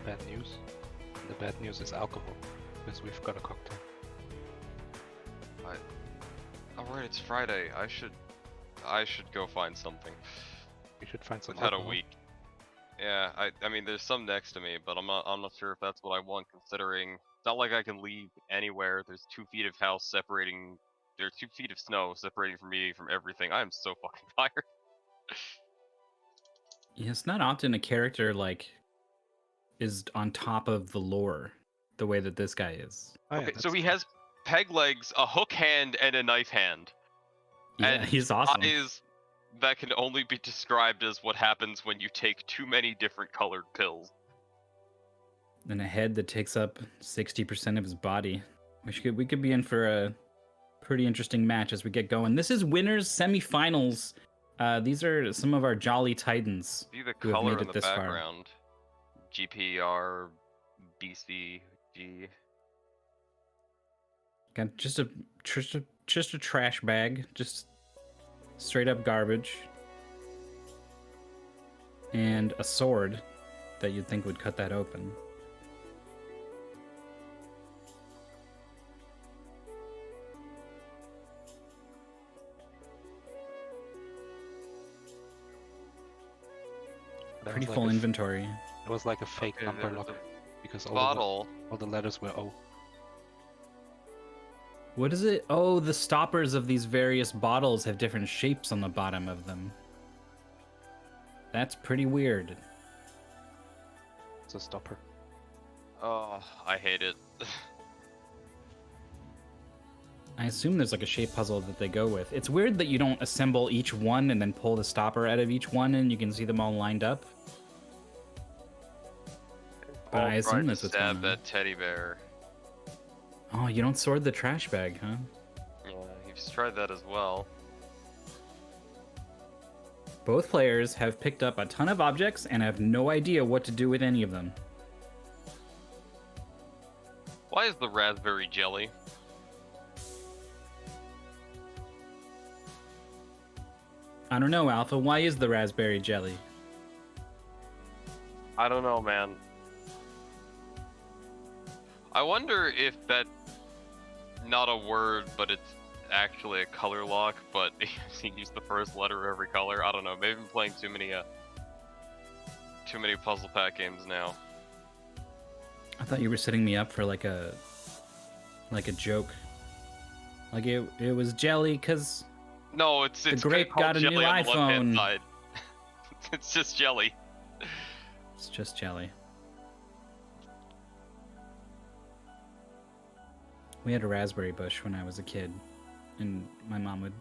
bad news. And the bad news is alcohol, because we've got a cocktail. Alright, it's Friday. I should go find something. You should find some We've had a alcohol. week. Yeah, I mean, there's some next to me, but I'm not sure if that's what I want, considering it's not like I can leave anywhere. There's 2 feet of house separating. There are 2 feet of snow separating from me from everything. I am so fucking tired. Yeah, it's not often a character like is on top of the lore the way that this guy is. Oh, yeah, Okay, so that's he true. has peg legs, a hook hand, and a knife hand. Yeah, And he's awesome. eyes that can only be described as what happens when you take too many different colored pills. And a head that takes up 60% of his body. We could be in for a pretty interesting match as we get going. This is winners semifinals. These are some of our jolly titans. See the who have color made in it the this far. background. GPR, BCG. Got just a trash bag, just straight up garbage, and a sword that you'd think would cut that open. That Pretty was full like a inventory. It was like a fake Okay, number there's lock, a because bottle. all the letters were O. What is it? Oh, the stoppers of these various bottles have different shapes on the bottom of them. That's pretty weird. It's a stopper. Oh, I hate it. I assume there's like a shape puzzle that they go with. It's weird that you don't assemble each one and then pull the stopper out of each one and you can see them all lined up. But I assume that's what's going stab on. that teddy bear. Oh, you don't sword the trash bag, huh? Yeah, you've tried that as well. Both players have picked up a ton of objects and have no idea what to do with any of them. Why is the raspberry jelly? I don't know, Alpha. Why is the raspberry jelly? I don't know, man. I wonder if that's not a word, but it's actually a color lock, but you use the first letter of every color. I don't know. Maybe I'm playing too many puzzle pack games now. I thought you were setting me up for like a joke. Like it was jelly because No, it's grape called got a new jelly on the left-hand iPhone. side. It's just jelly. it's just jelly. We had a raspberry bush when I was a kid, and my mom would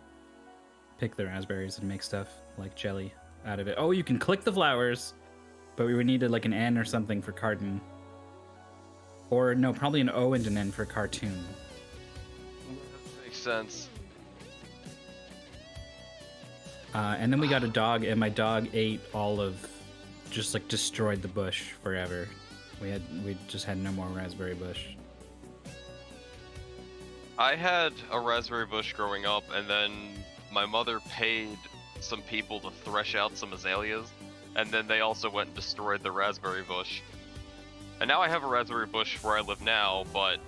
pick the raspberries and make stuff like jelly out of it. Oh, you can click the flowers, but we would need like an N or something for carton. Or no, probably an O and an N for cartoon. Makes sense. And then we got a dog, and my dog ate all of, just like destroyed the bush forever. We just had no more raspberry bush. I had a raspberry bush growing up, and then my mother paid some people to thresh out some azaleas, and then they also went and destroyed the raspberry bush. And now I have a raspberry bush where I live now, but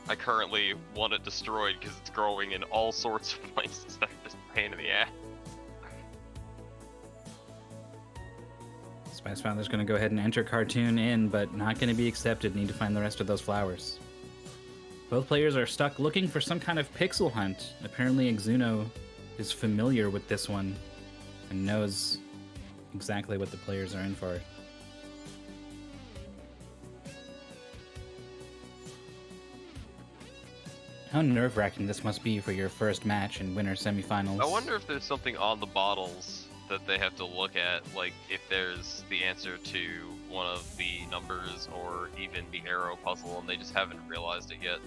I currently want it destroyed because it's growing in all sorts of places that are just a pain in the ass. Spicefather's going to go ahead and enter cartoon in, but not going to be accepted. Need to find the rest of those flowers. Both players are stuck looking for some kind of pixel hunt. Apparently Exuno is familiar with this one and knows exactly what the players are in for. How nerve-wracking this must be for your first match in winter semifinals. I wonder if there's something on the bottles that they have to look at, like if there's the answer to one of the numbers or even the arrow puzzle and they just haven't realized it yet.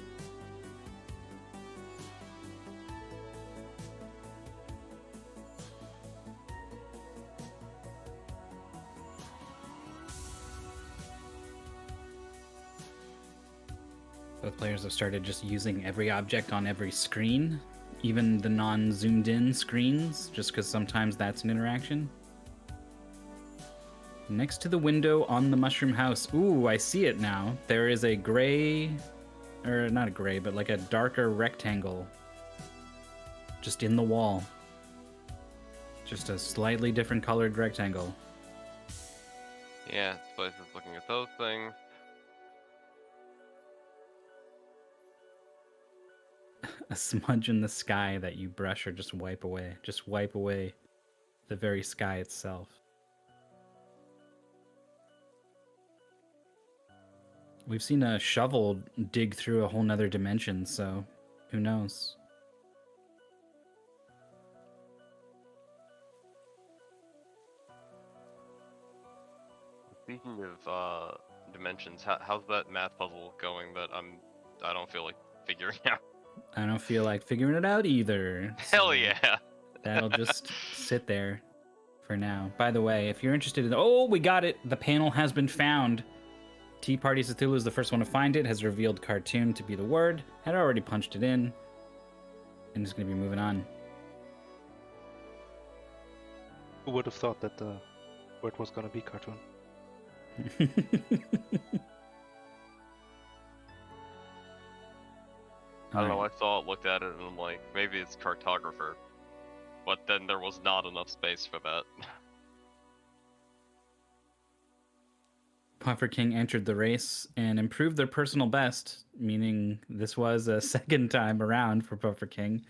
Both players have started just using every object on every screen, even the non-zoomed in screens, just because sometimes that's an interaction. Next to the window on the mushroom house. Ooh, I see it now. There is a gray, or not a gray, but like a darker rectangle just in the wall. Just a slightly different colored rectangle. Yeah, Spice is looking at those things. A smudge in the sky that you brush or just wipe away. Just wipe away the very sky itself. We've seen a shovel dig through a whole nother dimension, so who knows? Speaking of dimensions, how's that math puzzle going that I don't feel like figuring out? I don't feel like figuring it out either. Hell yeah! That'll just sit there for now. By the way, if you're interested in... Oh, we got it! The panel has been found. teapartycthulu is the first one to find it, has revealed cartoon to be the word, had already punched it in, and is going to be moving on. Who would have thought that the word was gonna be cartoon? I don't know, I saw it, looked at it, and I'm like, maybe it's cartographer. But then there was not enough space for that. Puffer King entered the race and improved their personal best, meaning this was a second time around for Puffer King.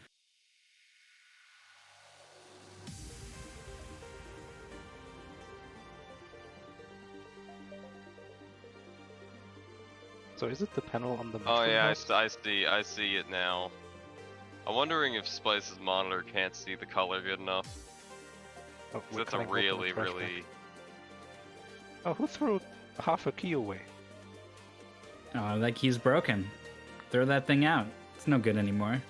So is it the panel on the Oh mushroom yeah, house? I see it now. I'm wondering if Spice's monitor can't see the color good enough. Oh, 'Cause we're that's a coming open really, trash really... can. Oh, who threw half a key away? Oh, that key's broken. Throw that thing out. It's no good anymore.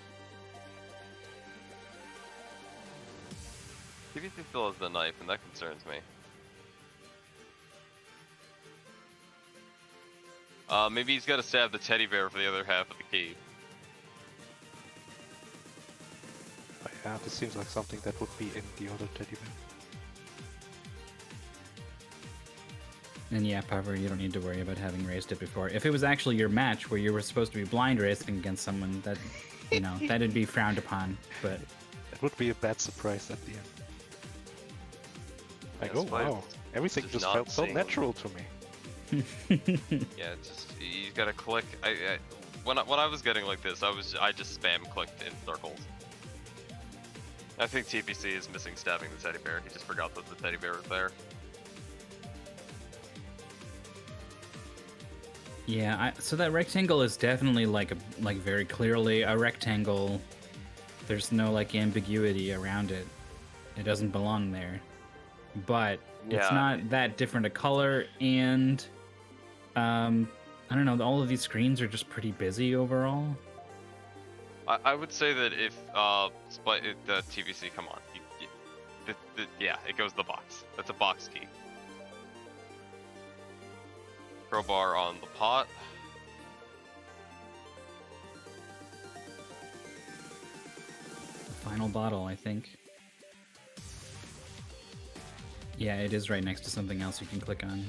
TBC still has the knife, and that concerns me. Maybe he's got to stab the teddy bear for the other half of the key. Oh, yeah, this seems like something that would be in the other teddy bear. And yeah, Puffer, you don't need to worry about having raced it before. If it was actually your match where you were supposed to be blind racing against someone, that, you know, that'd be frowned upon, but... It would be a bad surprise at the end. Like, Yeah, oh Spice wow, everything just just not felt so seeing- natural to me. Yeah, it's just you gotta click. When I was getting like this, I just spam clicked in circles. I think TPC is missing stabbing the teddy bear. He just forgot that the teddy bear was there. Yeah, so that rectangle is definitely like very clearly a rectangle. There's no like ambiguity around it. It doesn't belong there. But it's Yeah. not that different a color, and I don't know, all of these screens are just pretty busy overall. I would say that if the TVC, come on, yeah, it goes the box. That's a box key. Crowbar on the pot. Final bottle, I think. Yeah, it is right next to something else you can click on.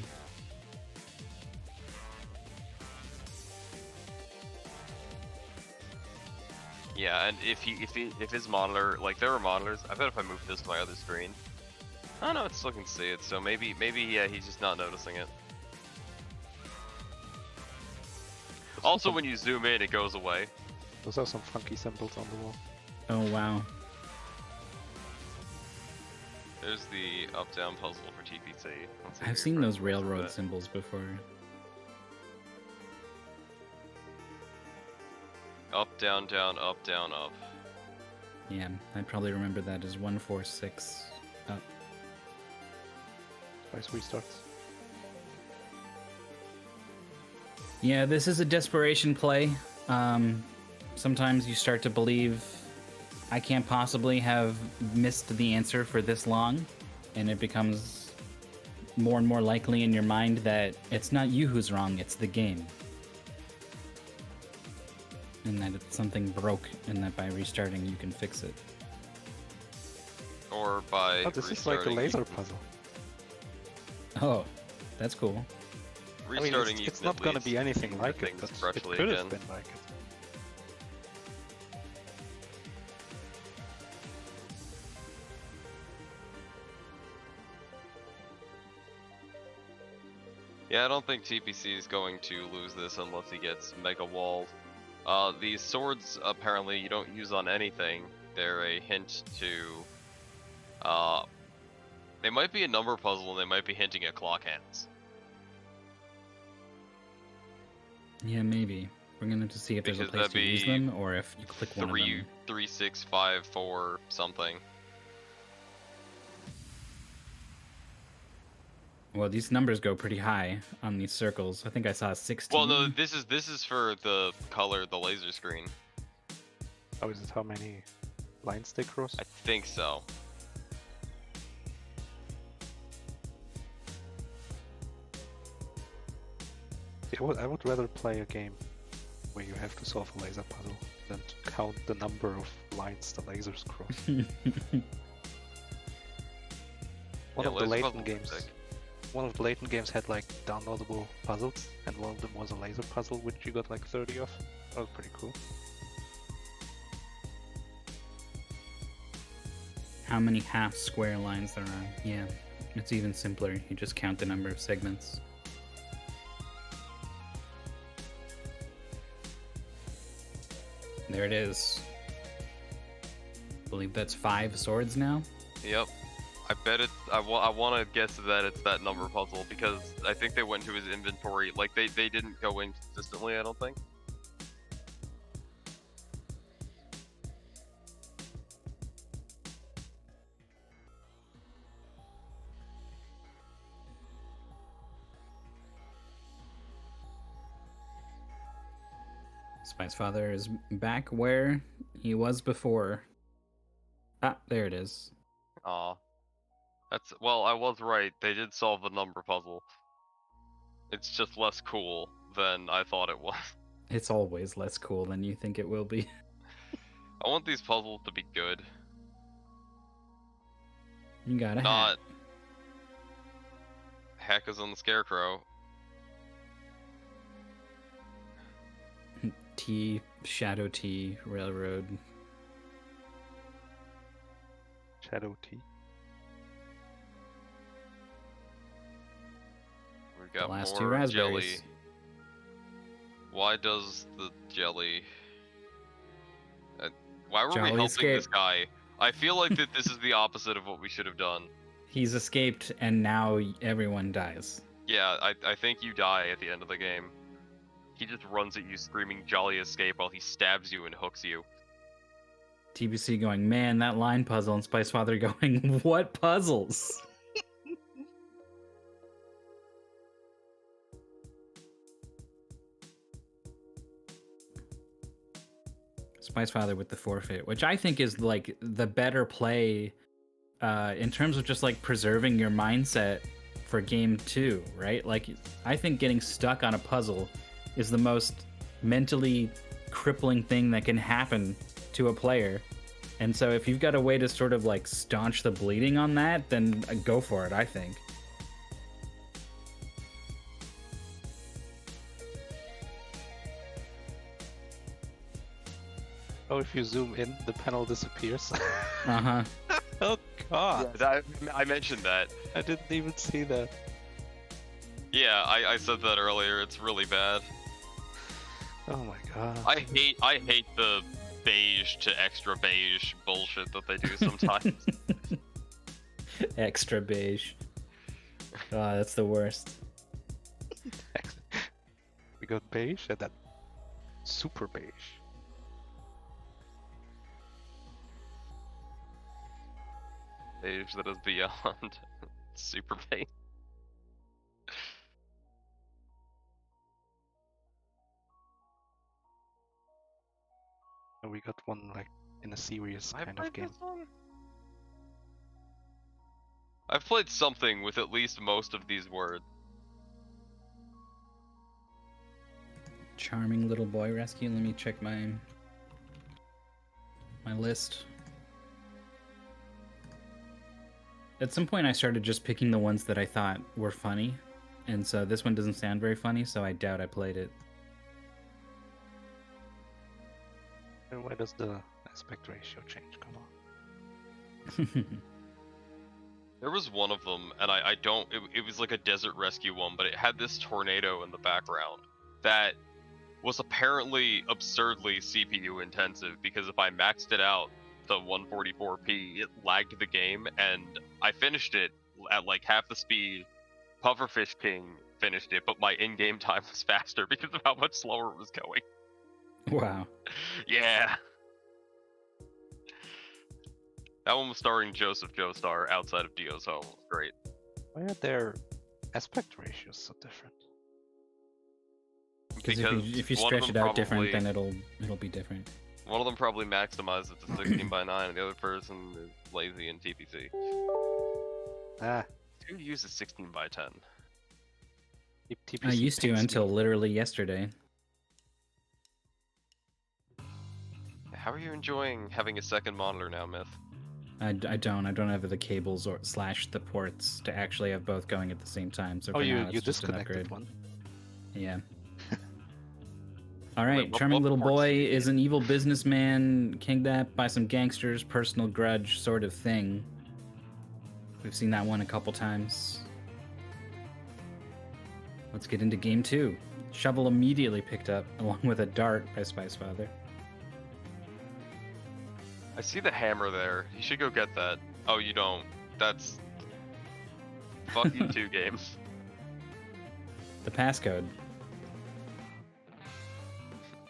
Yeah, and if his monitor, like there were monitors, I bet if I move this to my other screen, I don't know, it still can see it. So maybe yeah, he's just not noticing it. Also, when you zoom in, it goes away. Those are some funky symbols on the wall. Oh wow. There's the up-down puzzle for TPC. Let's see I've here seen if I those can move railroad that. symbols before. Up, down, down, up, down, up. Yeah, I'd probably remember that as 1, 4, 6 up. Spice restarts. Yeah, this is a desperation play. Sometimes you start to believe I can't possibly have missed the answer for this long, and it becomes more and more likely in your mind that it's not you who's wrong, it's the game. And that it's something broke, and that by restarting you can fix it. Or by Oh, this is like a restarting. laser puzzle. Oh, that's cool. I mean, Restarting it's Ethan not at going to least be anything sees like it, things but it freshly could again. have been like it. Yeah, I don't think TPC is going to lose this unless he gets mega walled. These swords apparently you don't use on anything. They're a hint to, they might be a number puzzle and they might be hinting at clock hands. Yeah, maybe. We're gonna have to see if there's a Because place that'd to use be them, or if you click one of them. 3, 6, 5, 4, something. Well, these numbers go pretty high on these circles. I think I saw 16. Well, no, this is for the color, the laser screen. Oh, is it how many lines they cross? I think so. I would rather play a game where you have to solve a laser puzzle than to count the number of lines the lasers cross. One Yeah, of the laser Layton puzzles are games. sick. One of the Layton games had like downloadable puzzles, and one of them was a laser puzzle, which you got like 30 of. That was pretty cool. How many half square lines there are? Yeah, it's even simpler. You just count the number of segments. There it is. I believe that's 5 swords now. Yep. I bet it's. I want to guess that it's that number puzzle because I think they went to his inventory. Like they didn't go in consistently. I don't think. Spicefather is back where he was before. Ah, there it is. Aw. That's well. I was right. They did solve the number puzzle. It's just less cool than I thought it was. It's always less cool than you think it will be. I want these puzzles to be good. You got a Not hackers on the scarecrow. hat. T, Shadow T, Railroad. Shadow T. We've got The last more 2 raspberries. jelly. Why does the jelly? Why were we Jolly helping escape. this guy? I feel like that this is the opposite of what we should have done. He's escaped and now everyone dies. Yeah, I think you die at the end of the game. He just runs at you screaming "Jolly escape" while he stabs you and hooks you. TBC going, man, that line puzzle, and Spicefather going, what puzzles? Spicefather with the forfeit, which I think is like the better play in terms of just like preserving your mindset for game 2, right? Like, I think getting stuck on a puzzle is the most mentally crippling thing that can happen to a player. And so if you've got a way to sort of like staunch the bleeding on that, then go for it, I think. Oh, if you zoom in, the panel disappears. Uh-huh. Oh god! Yeah, I mentioned that. I didn't even see that. Yeah, I said that earlier. It's really bad. Oh my god. I hate the beige to extra beige bullshit that they do sometimes. Extra beige. Oh, that's the worst. We got beige and then super beige. Beige that is beyond super beige. And we got one like in a serious I kind of played game. this one? I've played something with at least most of these words. Charming little boy rescue. Let me check my list. At some point, I started just picking the ones that I thought were funny, and so this one doesn't sound very funny, so I doubt I played it. And why does the aspect ratio change? Come on. There was one of them, and I don't. It was like a desert rescue one, but it had this tornado in the background that was apparently absurdly CPU intensive, because if I maxed it out to 144p, it lagged the game, and I finished it at like half the speed. Pufferfish King finished it, but my in-game time was faster because of how much slower it was going. Wow. Yeah. That one was starring Joseph Joestar outside of Dio's home. It was great. Why are their aspect ratios so different? Because if you one of stretch it them out different, probably- then it'll be different. One of them probably maximized it to 16:9, and the other person is lazy in TPC. Ah, Who uses 16:10? I used to pings until me. literally yesterday. How are you enjoying having a second monitor now, Myth? I don't have the cables or / the ports to actually have both going at the same time. So Oh, for you now, it's just an disconnected upgrade. one. Yeah. All right, what charming little ports do boy you is need? an evil businessman kidnapped by some gangsters, personal grudge sort of thing. We've seen that one a couple times. Let's get into game 2. Shovel immediately picked up, along with a dart by Spicefather. I see the hammer there. You should go get that. Oh, you don't. That's... Fuck you too, game. The passcode.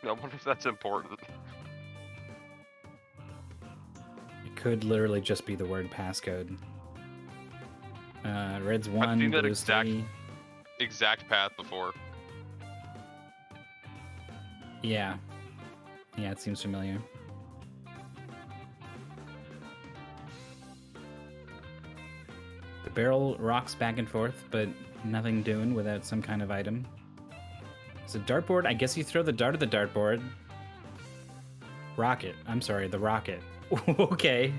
I wonder if that's important. It could literally just be the word passcode. Red's 1, seen that Blue's exact- 3. Exact path before. Yeah. Yeah, it seems familiar. The barrel rocks back and forth, but nothing doing without some kind of item. It's a dartboard. I guess you throw the dart at the dartboard. Rocket. I'm sorry, the rocket. Okay.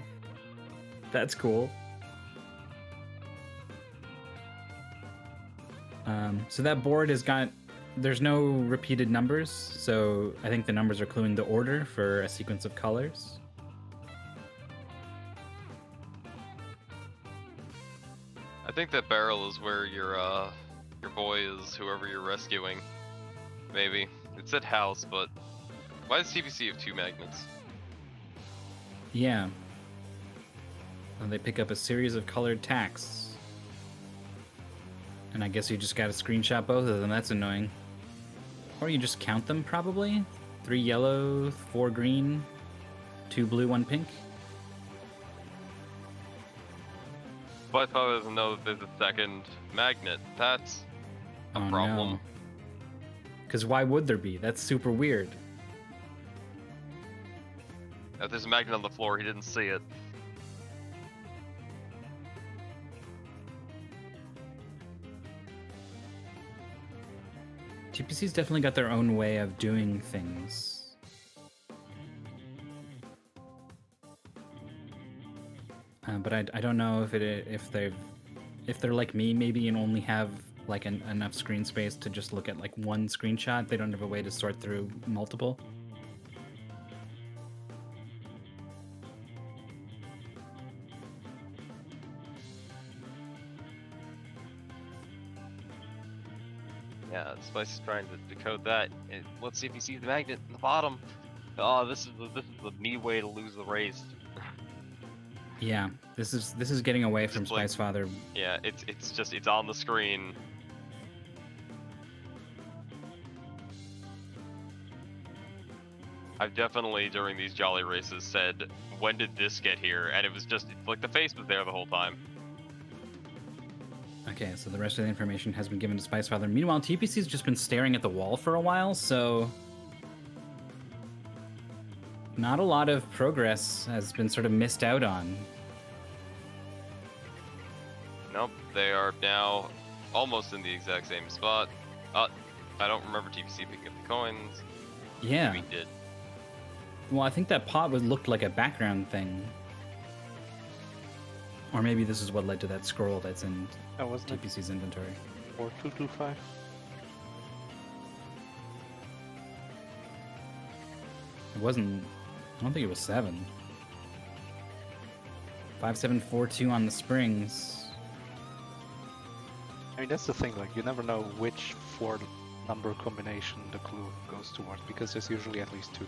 That's cool. So that board has got... There's no repeated numbers, so I think the numbers are cluing the order for a sequence of colors. I think that barrel is where your boy is, whoever you're rescuing. Maybe. It said house, but why does TPC have 2 magnets? Yeah. And they pick up a series of colored tacks. And I guess you just gotta screenshot both of them. That's annoying. Or you just count them, probably. 3 yellow, 4 green, 2 blue, 1 pink. Spicefather doesn't know that there's a second magnet. That's a problem. Because why would there be? That's super weird. If there's a magnet on the floor, he didn't see it. TPC's definitely got their own way of doing things. But I don't know if they're like me maybe and only have like enough screen space to just look at like one screenshot. They don't have a way to sort through multiple. Yeah, Spice is trying to decode that. Let's see if he sees the magnet in the bottom. Oh, this is the me way to lose the race. Yeah, this is getting away from Just like- Spicefather. Yeah, it's on the screen. I've definitely during these jolly races said, when did this get here? And it was just like the face was there the whole time. Okay, so the rest of the information has been given to Spicefather. Meanwhile, TPC's just been staring at the wall for a while, so not a lot of progress has been sort of missed out on. Nope, they are now almost in the exact same spot. I don't remember TPC picking up the coins. Yeah. We did. Well, I think that pot looked like a background thing. Or maybe this is what led to that scroll that's in Oh, wasn't it TPC's inventory. 4225? It wasn't. I don't think it was 7. 5742 on the springs. I mean, that's the thing, like, you never know which 4-number combination the clue goes towards, because there's usually at least 2.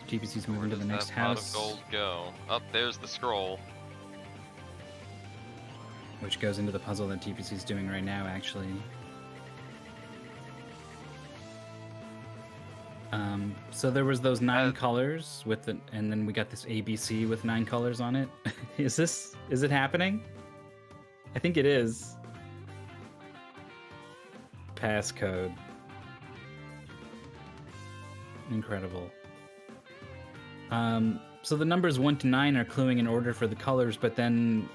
TPC's Where moving to does the next that pot house, of gold go? Up there's the scroll. which goes into the puzzle that TPC's doing right now, actually. So there was those 9 colors with the, and then we got this ABC with 9 colors on it. Is it happening? I think it is. Passcode. Incredible. So the numbers 1 to 9 are cluing in order for the colors, but then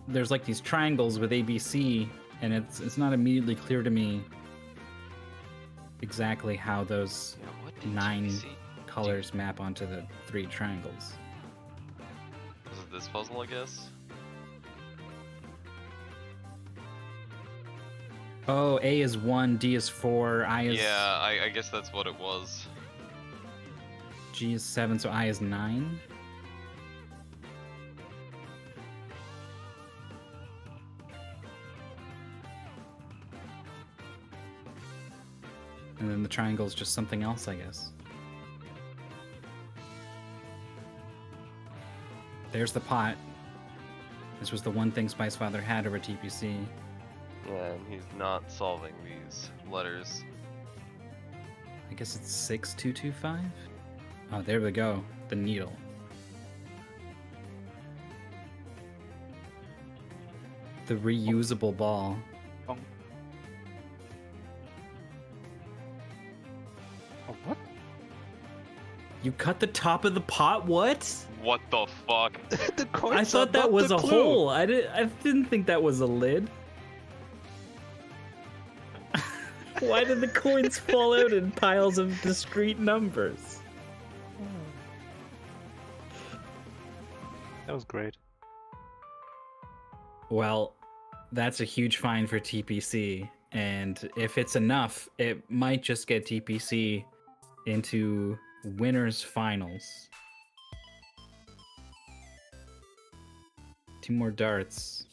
there's like these triangles with ABC, and it's not immediately clear to me exactly how those Yeah, what did 9 TBC colors map onto the 3 triangles. Was it this puzzle, I guess? Oh, A is 1, D is 4, I is... Yeah, I guess that's what it was. G is 7, so I is 9. And then the triangle is just something else, I guess. There's the pot. This was the one thing Spicefather had over TPC. Yeah, and he's not solving these letters. I guess it's 6225? Oh, there we go. The needle. The reusable ball. Oh, what? You cut the top of the pot? What? What the fuck? The coins I are thought that not was the a clue. hole. I didn't think that was a lid. Why did the coins fall out in piles of discrete numbers? That was great. Well, that's a huge fine for TPC, and if it's enough, it might just get TPC into winners finals. 2 more darts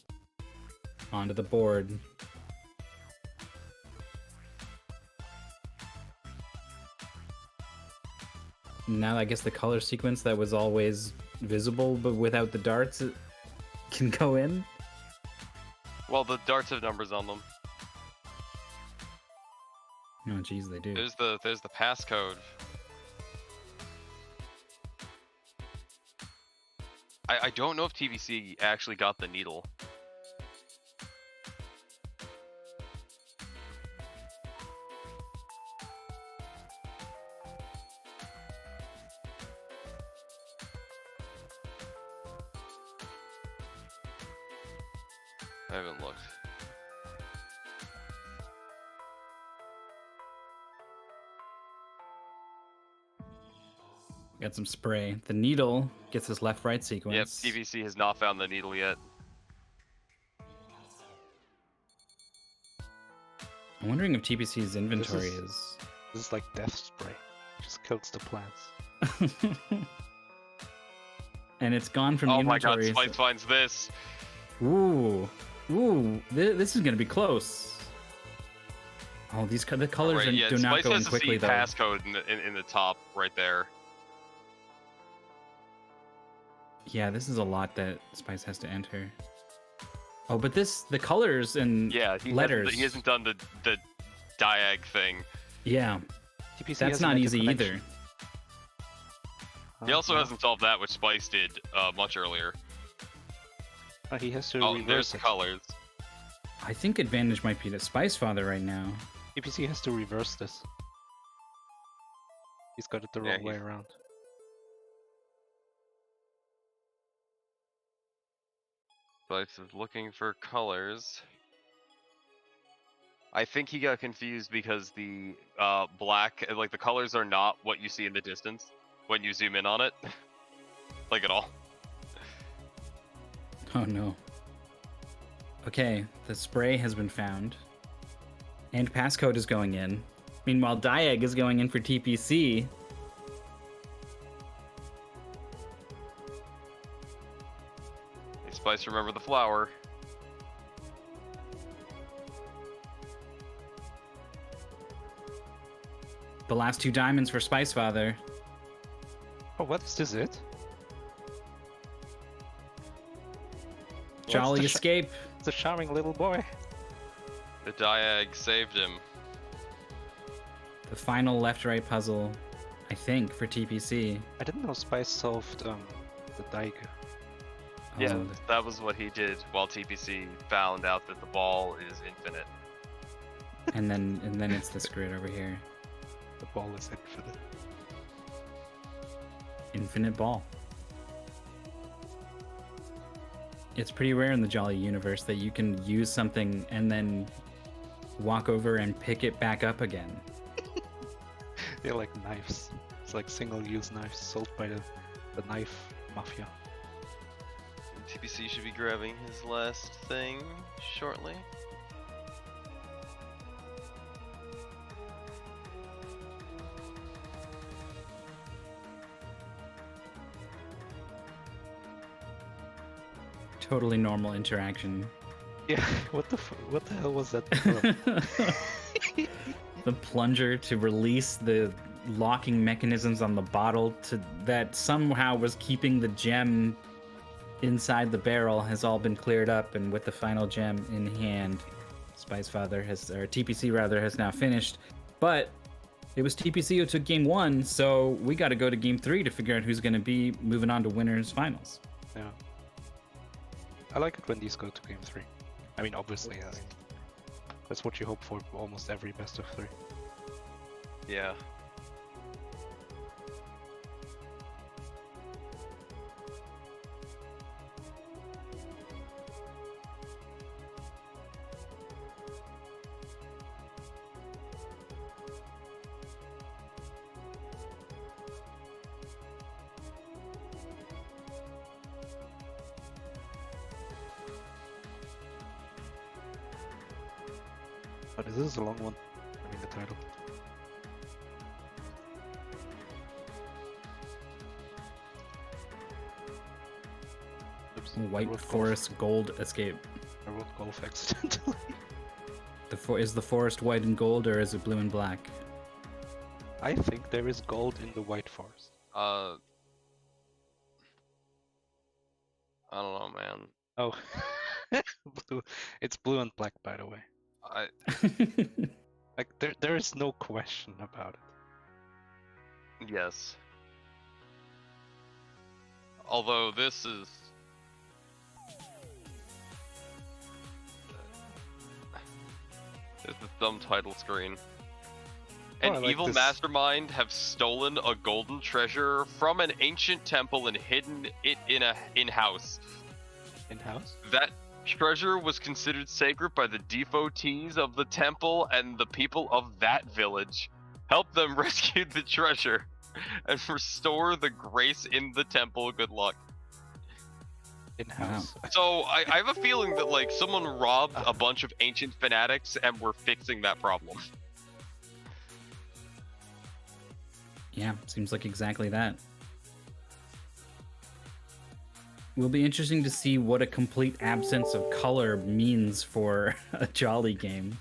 onto the board. Now I guess the color sequence that was always visible but without the darts can go in. Well, the darts have numbers on them. Oh jeez, they do. There's the passcode. I don't know if TBC actually got the needle. I haven't looked. Got some spray. The needle gets this left-right Yep, sequence. TBC has not found the needle yet. I'm wondering if TPC's inventory This is like death spray. Just kills the plants. And it's gone from the Oh my god, inventory. Spice finds this. Ooh. Ooh. This is gonna be close. Oh, the colors Right, yeah, do not Spice go in has the quickly, C though. passcode in the top right there. Yeah, this is a lot that Spice has to enter. Oh, but the colors and Yeah, letters. He hasn't done the diag thing. Yeah, TPC that's hasn't not made the easy connection. either. He also no. hasn't solved that, which Spice did much earlier. He has to Oh, and there's reverse the it. colors. I think advantage might be to Spicefather right now. TPC has to reverse this. He's got it the Yeah, wrong way around. Spice is looking for colors. I think he got confused because the black, like the colors are not what you see in the distance. when you zoom in on it. Like at all. Oh no. Okay, the spray has been found. And passcode is going in. Meanwhile, Diag is going in for TPC. Hey, Spice, remember the flower. The last 2 diamonds for Spicefather. Oh, what is this? It? Jolly the escape. It's a charming little boy. The Diag saved him. The final left-right puzzle, I think, for TPC. I didn't know Spice solved the Daiga. Yeah, Oh, that was what he did while TPC found out that the ball is infinite. and then it's this grid over here. The ball is infinite. Infinite ball. It's pretty rare in the Jolly universe that you can use something and then walk over and pick it back up again. They're like knives. It's like single-use knives sold by the knife mafia. TPC should be grabbing his last thing shortly. Totally normal interaction. Yeah, what the hell was that from? The plunger to release the locking mechanisms on the bottle that somehow was keeping the gem inside the barrel has all been cleared up, and with the final gem in hand, TPC rather has now finished. But it was TPC who took game 1, so we got to go to game 3 to figure out who's going to be moving on to winners finals. Yeah. I like it when these go to game 3. I mean, obviously, that's what you hope for almost every best of 3. Yeah. But this is a long one. I mean, the title. Oops, I White wrote Forest Gold Escape. I wrote golf accidentally. Is the forest white and gold, or is it blue and black? I think there is gold in the White Forest. I don't know, man. Oh. It's blue and black, by the way. Like, there is no question about it. Yes. Although this is... It's a dumb title screen. Oh, An I like evil this. mastermind have stolen a golden treasure from an ancient temple and hidden it in-house. In-house? That treasure was considered sacred by the devotees of the temple and the people of that village. Help them rescue the treasure and restore the grace in the temple. Good luck. In-house. So I have a feeling that like someone robbed a bunch of ancient fanatics and we're fixing that problem. Yeah, seems like exactly that. Will be interesting to see what a complete absence of color means for a Jolly game.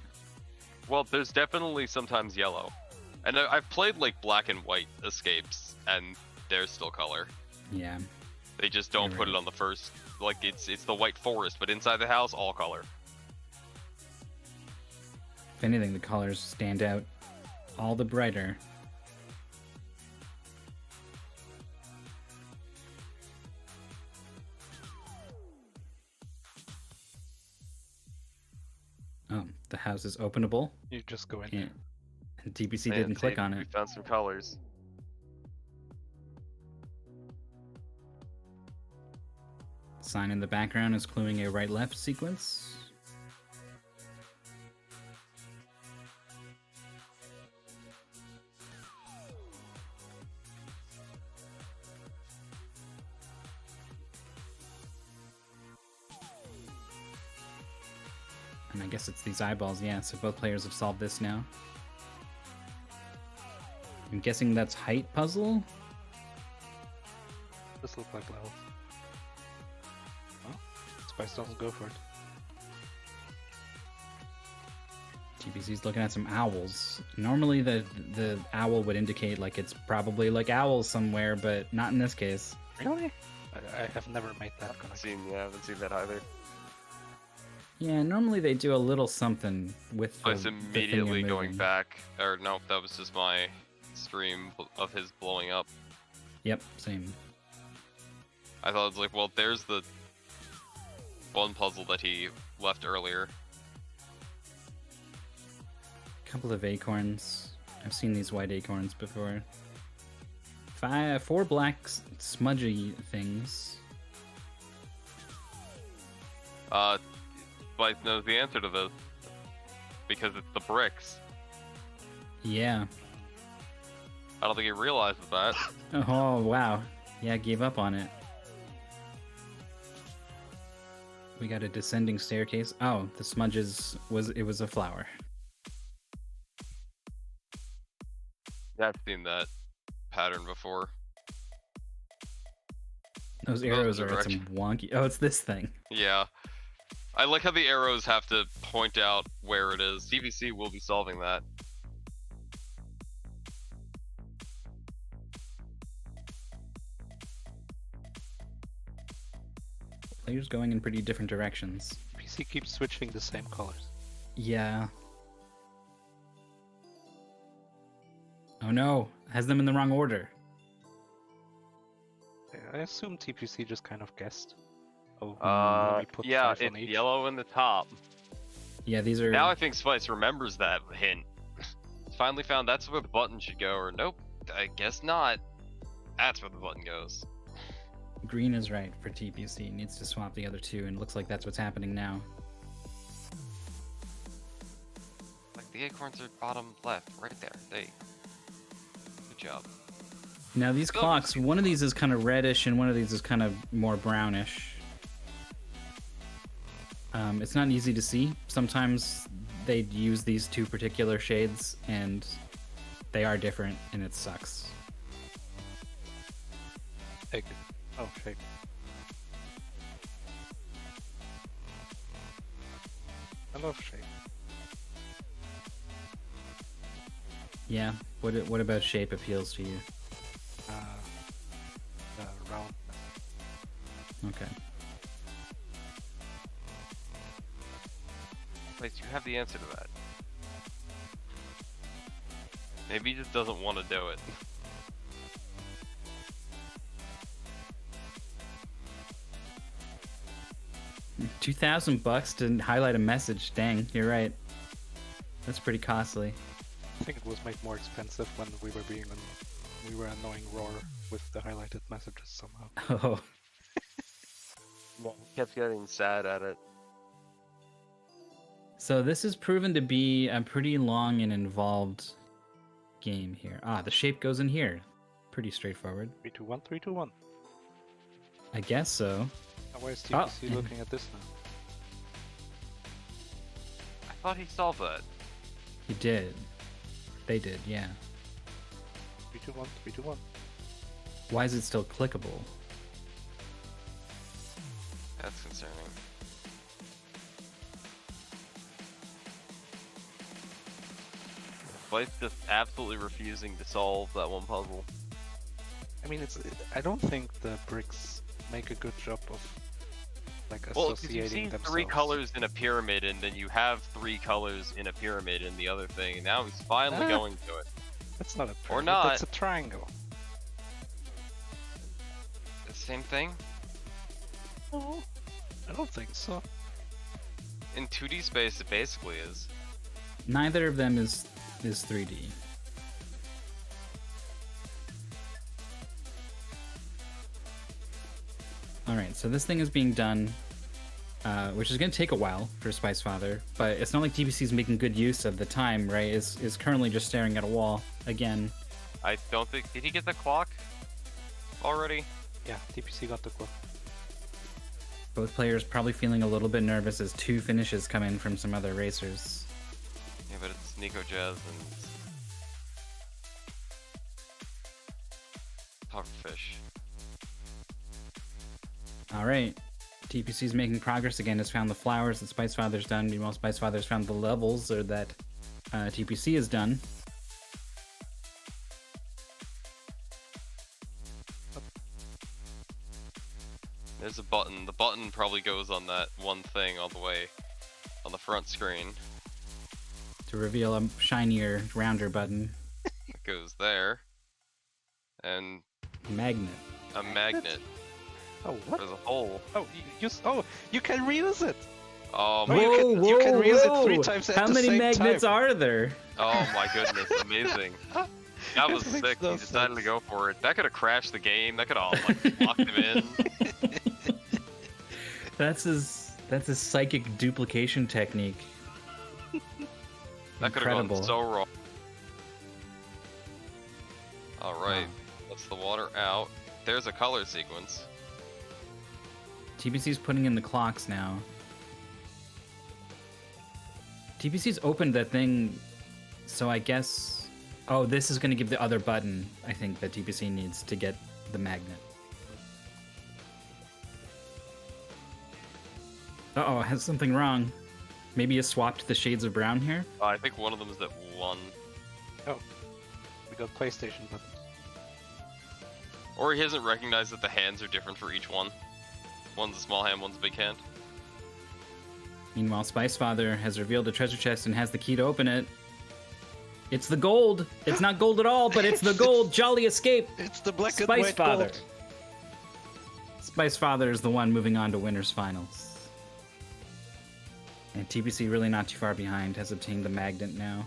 Well, there's definitely sometimes yellow. And I've played like black and white escapes and there's still color. Yeah. They just don't You're put it right. on the first, like it's the white forest, but inside the house, all color. If anything, the colors stand out all the brighter. Oh, the house is openable. You just go in. Yeah. And TPC Man, didn't click see, on We it. found some colors. Sign in the background is cluing a right-left sequence. And I guess it's these eyeballs, yeah. So both players have solved this now. I'm guessing that's height puzzle? This looks like level. Oh, Spice doesn't go for it. TPC's looking at some owls. Normally the owl would indicate like it's probably like owls somewhere, but not in this case. Really? I have never made that connection. I haven't seen that either. Yeah, normally they do a little something with I was the thing immediately you're going moving. back. Or no, that was just my stream of his blowing up. Yep, same. I thought it was like, well, there's the one puzzle that he left earlier. Couple of acorns. I've seen these white acorns before. 4 black smudgy things. Spice knows the answer to this because it's the bricks. Yeah. I don't think he realizes that. Oh, wow. Yeah, gave up on it. We got a descending staircase. Oh, the smudges was a flower. Yeah, I've seen that pattern before. Those Oh, arrows the are at some direction. wonky. Oh, it's this thing. Yeah. I like how the arrows have to point out where it is. CVC will be solving that. Players going in pretty different directions. PC keeps switching the same colors. Yeah. Oh no, has them in the wrong order. I assume TPC just kind of guessed. Oh, let me put Yeah, 5 on it's each. yellow in the top. Yeah, these are. Now I think Spice remembers that hint. Finally found that's where the button should go, or nope, I guess not. That's where the button goes. Green is right for TPC. Needs to swap the other two, and it looks like that's what's happening now. Like the acorns are bottom left, right there. Good job. Now these Still clocks, see one of these is kind of reddish, and one of these is kind of more brownish. It's not easy to see. Sometimes they use these two particular shades, and they are different, and it sucks. Take it. Oh, shake. I love shake. Yeah. What about shape appeals to you? Round. Okay. Spice, you have the answer to that. Maybe he just doesn't want to do it. $2,000 to highlight a message. Dang, you're right. That's pretty costly. I think it was made more expensive when we were annoying Roar with the highlighted messages somehow. Oh. He kept getting sad at it. So this has proven to be a pretty long and involved game here. Ah, the shape goes in here. Pretty straightforward. 3, 2, 1, 3, 2, 1. I guess so. Now why is Oh. TPC looking at this now? I thought he solved that. You did. They did, yeah. 3, 2, 1, 3, 2, 1. Why is it still clickable? That's concerning. Spice just absolutely refusing to solve that one puzzle. I mean, I don't think the bricks make a good job of like Well, because associating you've seen themselves. 3 colors in a pyramid, and then you have 3 colors in a pyramid in the other thing, and now he's finally Ah. going to it. That's not a Or pyramid, not. That's a triangle. The same thing? No, I don't think so. In 2D space, it basically is. Neither of them is 3D. Alright, so this thing is being done, which is going to take a while for spicefather, but it's not like TPC's making good use of the time, right? Is currently just staring at a wall again. I don't think. Did he get the clock already? Yeah, TPC got the clock. Both players probably feeling a little bit nervous as 2 finishes come in from some other racers. Yeah, but it's Nico Jazz and Pufferfish. Alright. TPC's making progress again, has found the flowers that Spicefather's done. Meanwhile, Spicefather's found the levels that TPC has done. There's a button. The button probably goes on that one thing all the way on the front screen. To reveal a shinier, rounder button. It goes there. And Magnet. a magnet. Oh, what? There's a hole. Oh, you can reuse it. Oh Oh, my, you can reuse it 3 times at How the many same magnets time. are there? oh my goodness, amazing. That was It makes sick. no He decided to sense. go for it. That could have crashed the game. That could have like locked him in. That's his psychic duplication technique. That could have Incredible. gone so wrong. Alright, Wow. that's the water out. There's a color sequence. TPC's putting in the clocks now. TPC's opened that thing, so I guess... Oh, this is going to give the other button, I think, that TPC needs to get the magnet. Uh-oh, has something wrong. Maybe you swapped the shades of brown here? I think one of them is at 1. Oh, we got PlayStation buttons. Or he hasn't recognized that the hands are different for each one. One's a small hand, one's a big hand. Meanwhile, Spicefather has revealed a treasure chest and has the key to open it. It's the gold! It's not gold at all, but it's the gold! Jolly escape! It's the black and white Spicefather. gold. Spicefather is the one moving on to winners finals. And TPC, really not too far behind, has obtained the magnet now.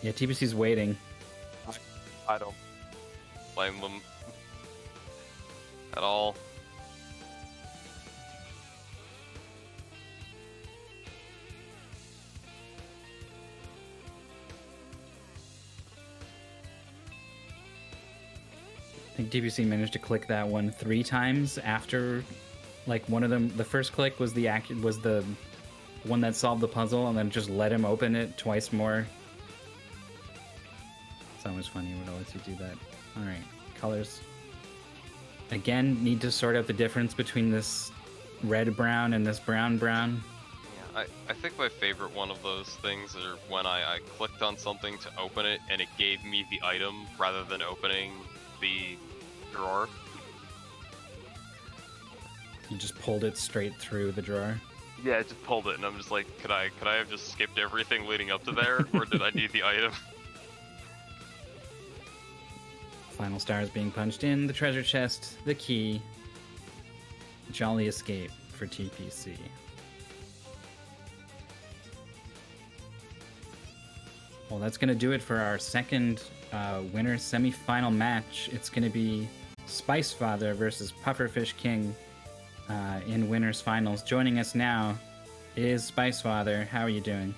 Yeah, TPC's waiting. I don't blame them at all. I think TPC managed to click that one 3 times after, like, one of them. The first click was the one that solved the puzzle, and then just let him open it twice more. It's always funny when it lets you do that. All right, colors. Again, need to sort out the difference between this red brown and this brown brown. Yeah, I think my favorite one of those things are when I clicked on something to open it and it gave me the item rather than opening the drawer. You just pulled it straight through the drawer. Yeah, I just pulled it and I'm just like, could I have just skipped everything leading up to there, or did I need the item? Final stars being punched in, the treasure chest, the key. Jolly escape for TPC. Well, that's going to do it for our second winner semi-final match. It's going to be Spicefather versus Pufferfish King in winners finals. Joining us now is Spicefather. How are you doing?